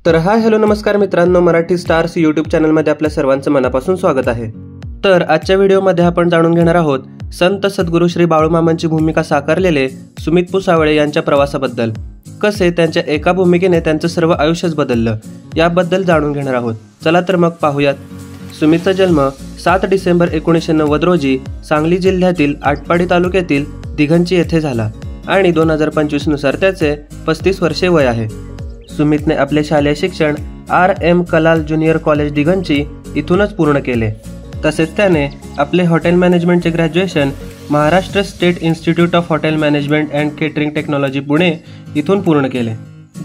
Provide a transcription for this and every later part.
तर hi hello नमस्कार मित्रांनो, मराठी स्टार्स यूट्यूब चॅनलमध्ये आपल्या सर्वांचं मनापासून स्वागत आहे। तर आजच्या व्हिडिओमध्ये आपण जाणून घेणार आहोत संत सद्गुरू श्री बाळूमामांची भूमिका साकारलेले सुमित पुसावळे यांच्या प्रवासाबद्दल। कसे त्यांच्या एका भूमिकेने त्यांचं सर्व आयुष्यच बदललं याबद्दल जाणून घेणार आहोत। चला तर मग पाहूयात। सुमितचा जन्म 7 डिसेंबर 1990 रोजी सांगली जिल्ह्यातील आटपाडी तालुक्यातील दिघंची येथे झाला आणि 2025 नुसार त्याचे 35 वर्षे वय आहे। सुमितने आपले शालेय शिक्षण RM Kalal junior college Dighanchi इथूनच पूर्ण केले। तसेच त्याने आपले हॉटेल मॅनेजमेंटचे graduation Maharashtra state institute of hotel management and catering technology Pune इथून पूर्ण केले।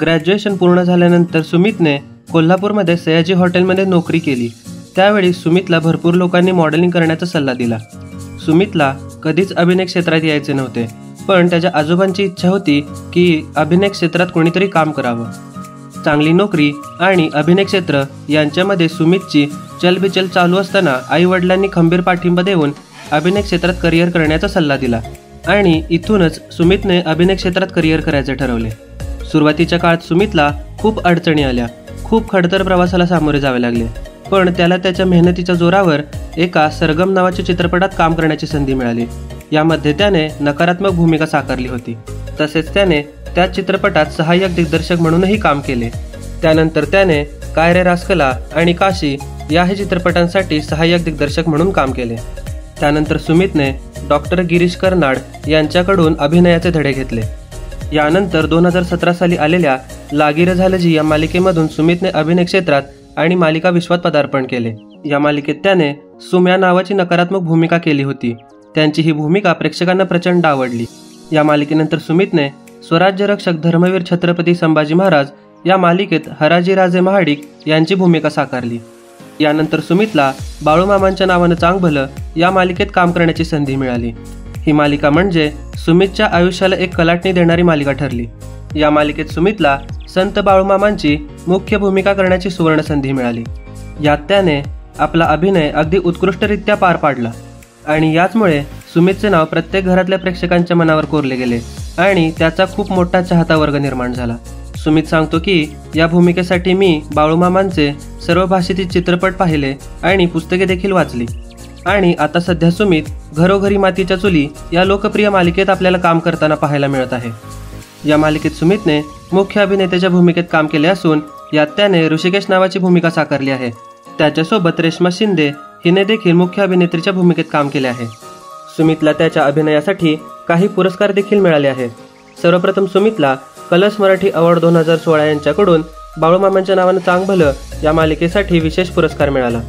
ग्रॅज्युएशन पूर्ण झाल्यानंतर सुमितने कोल्हापूरमध्ये सयाजी हॉटेलमध्ये नोकरी केली। त्यावेळी सुमितला भरपूर लोकांनी मॉडेलिंग करण्याचा सल्ला दिला। सुमितला कधीच अभिनय क्षेत्रात यायचे नव्हते, पण त्याच्या आजोबांची इच्छा होती की अभिनय क्षेत्रात कोणीतरी काम करावं। चांगली नोकरी आणि अभिनय क्षेत्र यांच्यामध्ये सुमितची चलबिचल चालू असताना आई वडिलांनी खंबीर पाठिंबा देऊन अभिनय क्षेत्रात करिअर करण्याचा सल्ला दिला आणि इथूनच सुमितने अभिनय क्षेत्रात करिअर करायचे ठरवले। सुरुवातीच्या काळात सुमितला खूप अडचणी आल्या, खूप खडतर प्रवासाला सामोरे जावे लागले, पण त्याला त्याच्या मेहनतीच्या जोरावर एका सरगम नावाच्या चित्रपटात काम करण्याची संधी मिळाली। यामध्ये त्याने नकारात्मक भूमिका साकारली होती। तसेच त्याने त्या चित्रपटात सहाय्यक दिग्दर्शक म्हणूनही काम केले। त्यानंतर त्याने काय रे रासकला आणि काशी या चित्रपटांसाठी सहाय्यक दिग्दर्शक म्हणून काम केले। त्यानंतर सुमितने डॉक्टर गिरीश कर्नाड यांच्याकडून अभिनयाचे धडे घेतले। यानंतर 2017 साली आलेल्या लागी रे झालं जी या मालिकेमधून सुमितने अभिनय क्षेत्रात आणि मालिका विश्वात पदार्पण केले। या मालिकेत त्याने सुम्या नावाची नकारात्मक भूमिका केली होती। त्यांची ही भूमिका प्रेक्षकांना प्रचंड आवडली। या मालिकेनंतर सुमितने स्वराज्य रक्षक धर्मवीर छत्रपती संभाजी महाराज या मालिकेत हराजी राजे महाडिक यांची भूमिका साकारली। यानंतर सुमितला बाळूमामांच्या नावानं चांग भलं या मालिकेत काम करण्याची संधी मिळाली। ही मालिका म्हणजे सुमितच्या आयुष्याला एक कलाटणी देणारी मालिका ठरली। या मालिकेत सुमितला संत बाळूमामांची मुख्य भूमिका करण्याची सुवर्ण संधी मिळाली। यात त्याने आपला अभिनय अगदी उत्कृष्टरित्या पार पाडला आणि याचमुळे सुमितचे नाव प्रत्येक घरातल्या प्रेक्षकांच्या मनावर कोरले गेले आणि त्याचा खूप मोठा चाहता वर्ग निर्माण झाला। सुमित सांगतो की या भूमिकेसाठी मी बाळूमामांचे सर्व भाषेतील चित्रपट पाहिले आणि पुस्तके देखील वाचली आणि आता सध्या सुमित घरोघरी मातीच्या चुली या लोकप्रिय मालिकेत आपल्याला काम करताना पाहायला मिळत आहे। या मालिकेत सुमितने मुख्य अभिनेत्याच्या भूमिकेत काम केले असून यात त्याने ऋषिकेश नावाची भूमिका साकारली आहे। त्याच्यासोबत रेश्मा शिंदे हिने देखील मुख्य अभिनेत्रीच्या भूमिकेत काम केले आहे। सुमितला त्याच्या अभिनयासाठी काही पुरस्कार देखील मिळाले आहेत। सर्वप्रथम सुमितला कलर्स मराठी अवॉर्ड 2016 यांच्याकडून बाळूमामांच्या नावानं चांग भलं या मालिकेसाठी विशेष पुरस्कार मिळाला।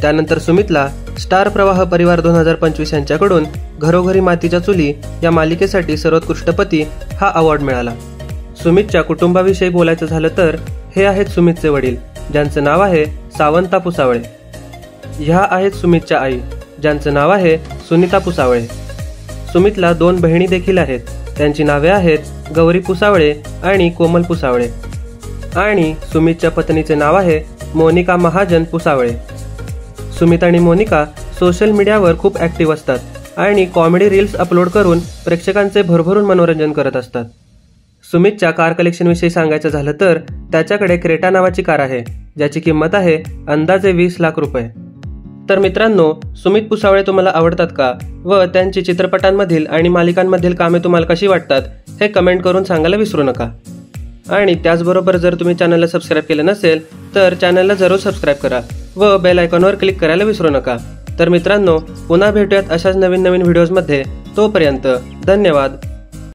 त्यानंतर सुमितला स्टार प्रवाह परिवार 2025 यांच्याकडून घरोघरी मातीच्या चुली या मालिकेसाठी सर्वोत्कृष्ट पती हा अवॉर्ड मिळाला। सुमितच्या कुटुंबाविषयी बोलायचं झालं तर हे आहेत सुमितचे वडील, ज्यांचं नाव आहे सावंता पुसावळे। ह्या आहेत सुमितच्या आई, ज्यांचं नाव आहे सुनीता पुसावळे। सुमितला 2 बहिणी देखील आहेत, त्यांची नावे आहेत गौरी पुसावळे आणि कोमल पुसावळे आणि सुमितच्या पत्नीचे नाव आहे मोनिका महाजन पुसावळे। सुमित आणि मोनिका सोशल मीडियावर खूप ॲक्टिव्ह असतात आणि कॉमेडी रील्स अपलोड करून प्रेक्षकांचे भरभरून मनोरंजन करत असतात। सुमितच्या कार कलेक्शनविषयी सांगायचं झालं तर त्याच्याकडे क्रेटा नावाची कार आहे, ज्याची किंमत आहे अंदाजे 20 लाख रुपये। तर मित्रांनो, सुमित पुसावळे तुम्हाला आवडतात का व त्यांची चित्रपटांमधील आणि मालिकांमधील कामे तुम्हाला कशी वाटतात हे कमेंट करून सांगायला विसरू नका। आणि त्याचबरोबर जर तुम्ही चॅनलला सबस्क्राईब केलं नसेल तर चॅनलला जरूर सबस्क्राईब करा व बेल आयकॉनवर क्लिक करायला विसरू नका। तर मित्रांनो, पुन्हा भेटूयात अशाच नवीन व्हिडिओजमध्ये। तोपर्यंत धन्यवाद।